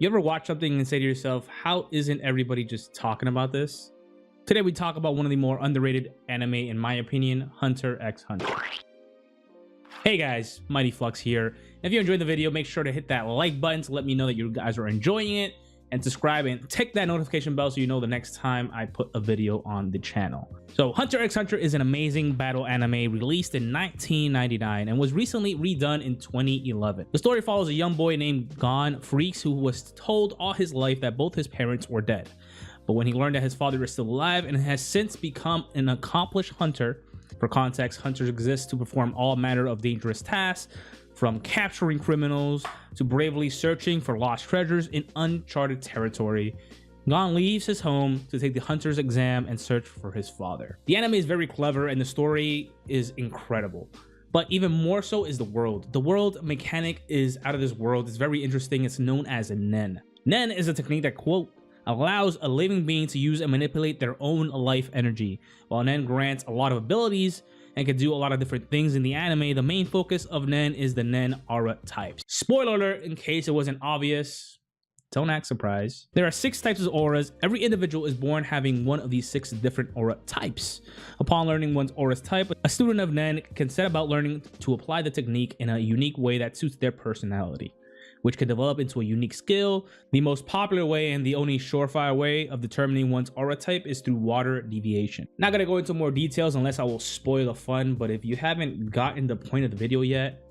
You ever watch something and say to yourself, how isn't everybody just talking about this? Today we talk about one of the more underrated anime, in my opinion, Hunter x Hunter. Hey guys, Mighty Flux here. If you enjoyed the video, make sure to hit that like button to let me know that you guys are enjoying it, and subscribe and tick that notification bell so you know the next time I put a video on the channel. So Hunter x Hunter is an amazing battle anime released in 1999 and was recently redone in 2011. The story follows a young boy named Gon Freaks who was told all his life that both his parents were dead. But when he learned that his father is still alive and has since become an accomplished hunter, for context, hunters exist to perform all manner of dangerous tasks, from capturing criminals to bravely searching for lost treasures in uncharted territory. Gon leaves his home to take the hunter's exam and search for his father. The anime is very clever and the story is incredible, but even more so is the world. The world mechanic is out of this world. It's very interesting. It's known as a Nen. Nen is a technique that, quote, allows a living being to use and manipulate their own life energy. While Nen grants a lot of abilities and can do a lot of different things in the anime, the main focus of Nen is the Nen aura types. Spoiler alert, in case it wasn't obvious, don't act surprised. There are 6 types of auras. Every individual is born having one of these 6 different aura types. Upon learning one's aura's type, a student of Nen can set about learning to apply the technique in a unique way that suits their personality, which can develop into a unique skill. The most popular way and the only surefire way of determining one's aura type is through water deviation. Not gonna go into more details unless I will spoil the fun, but if you haven't gotten the point of the video yet,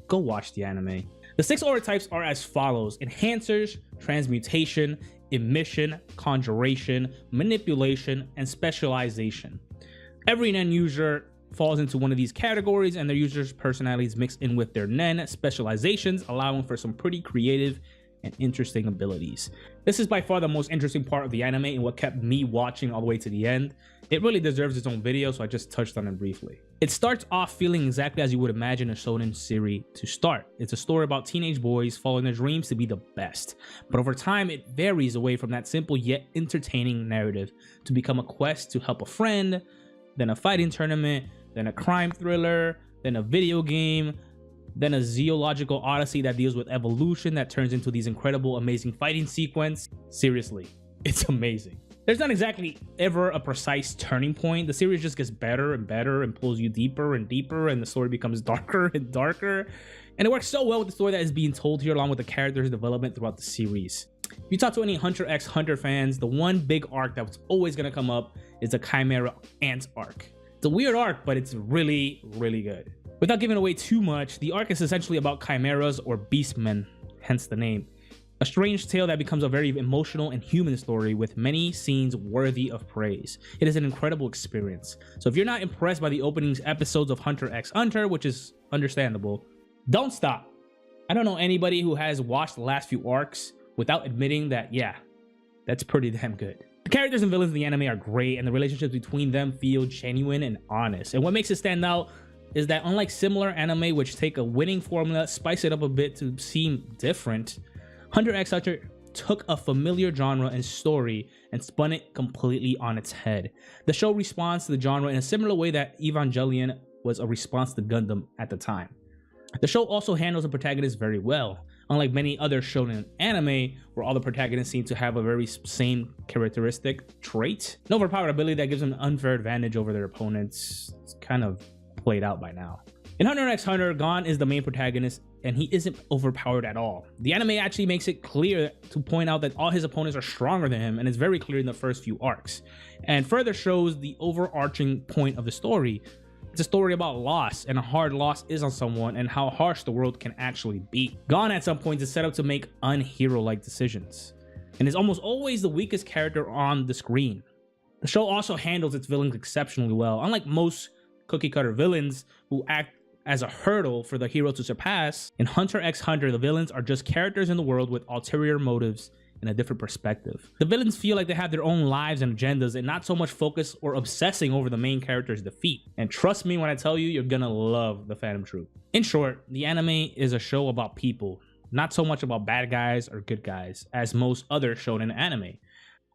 go watch the anime. The 6 aura types are as follows: enhancers, transmutation, emission, conjuration, manipulation, and specialization. Every Nen user falls into one of these categories, and their users' personalities mix in with their Nen specializations, allowing for some pretty creative and interesting abilities. This is by far the most interesting part of the anime and what kept me watching all the way to the end. It really deserves its own video, so I just touched on it briefly. It starts off feeling exactly as you would imagine a shonen series to start. It's a story about teenage boys following their dreams to be the best, but over time it varies away from that simple yet entertaining narrative to become a quest to help a friend, then a fighting tournament, then a crime thriller, then a video game, then a zoological odyssey that deals with evolution that turns into these incredible, amazing fighting sequence. Seriously, it's amazing. There's not exactly ever a precise turning point. The series just gets better and better and pulls you deeper and deeper, and the story becomes darker and darker. And it works so well with the story that is being told here, along with the characters' development throughout the series. If you talk to any Hunter x Hunter fans, the one big arc that's always gonna come up is the Chimera Ant arc. It's a weird arc, but it's really, really good. Without giving away too much, the arc is essentially about chimeras or beastmen, hence the name. A strange tale that becomes a very emotional and human story with many scenes worthy of praise. It is an incredible experience. So if you're not impressed by the opening episodes of Hunter x Hunter, which is understandable, don't stop. I don't know anybody who has watched the last few arcs without admitting that, yeah, that's pretty damn good. The characters and villains in the anime are great, and the relationships between them feel genuine and honest. And what makes it stand out is that unlike similar anime which take a winning formula, spice it up a bit to seem different, Hunter x Hunter took a familiar genre and story and spun it completely on its head. The show responds to the genre in a similar way that Evangelion was a response to Gundam at the time. The show also handles the protagonist very well, unlike many other shonen anime where all the protagonists seem to have a very same characteristic trait. An overpowered ability that gives them an unfair advantage over their opponents. It's kind of played out by now. In Hunter x Hunter, Gon is the main protagonist and he isn't overpowered at all. The anime actually makes it clear to point out that all his opponents are stronger than him, and it's very clear in the first few arcs, and further shows the overarching point of the story. It's a story about loss, and a hard loss is on someone and how harsh the world can actually be. Gon at some points is set up to make unhero-like decisions, and is almost always the weakest character on the screen. The show also handles its villains exceptionally well. Unlike most cookie-cutter villains who act as a hurdle for the hero to surpass, in Hunter x Hunter, the villains are just characters in the world with ulterior motives and a different perspective. The villains feel like they have their own lives and agendas and not so much focus or obsessing over the main character's defeat. And trust me when I tell you, you're gonna love the Phantom Troupe. In short, the anime is a show about people, not so much about bad guys or good guys, as most other shonen anime.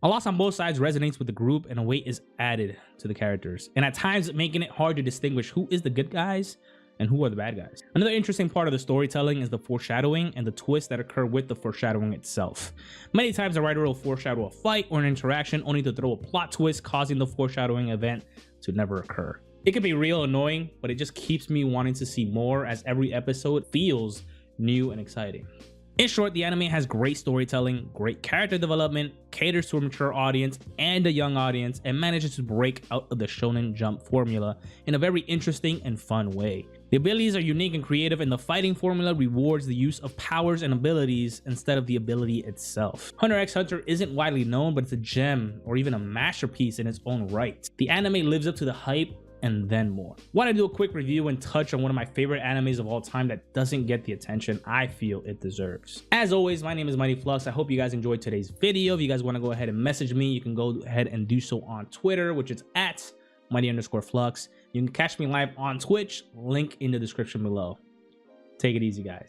A loss on both sides resonates with the group and a weight is added to the characters, and at times making it hard to distinguish who is the good guys and who are the bad guys. Another interesting part of the storytelling is the foreshadowing and the twists that occur with the foreshadowing itself. Many times the writer will foreshadow a fight or an interaction only to throw a plot twist, causing the foreshadowing event to never occur. It can be real annoying, but it just keeps me wanting to see more, as every episode feels new and exciting. In short, the anime has great storytelling, great character development, caters to a mature audience and a young audience, and manages to break out of the Shonen Jump formula in a very interesting and fun way. The abilities are unique and creative, and the fighting formula rewards the use of powers and abilities instead of the ability itself. Hunter x Hunter isn't widely known, but it's a gem or even a masterpiece in its own right. The anime lives up to the hype and then more. Want to do a quick review and touch on one of my favorite animes of all time that doesn't get the attention I feel it deserves. As always, my name is Mighty Flux. I hope you guys enjoyed today's video. If you guys want to go ahead and message me, you can go ahead and do so on Twitter, which is at Mighty_Flux. You can catch me live on Twitch, link in the description below. Take it easy, guys.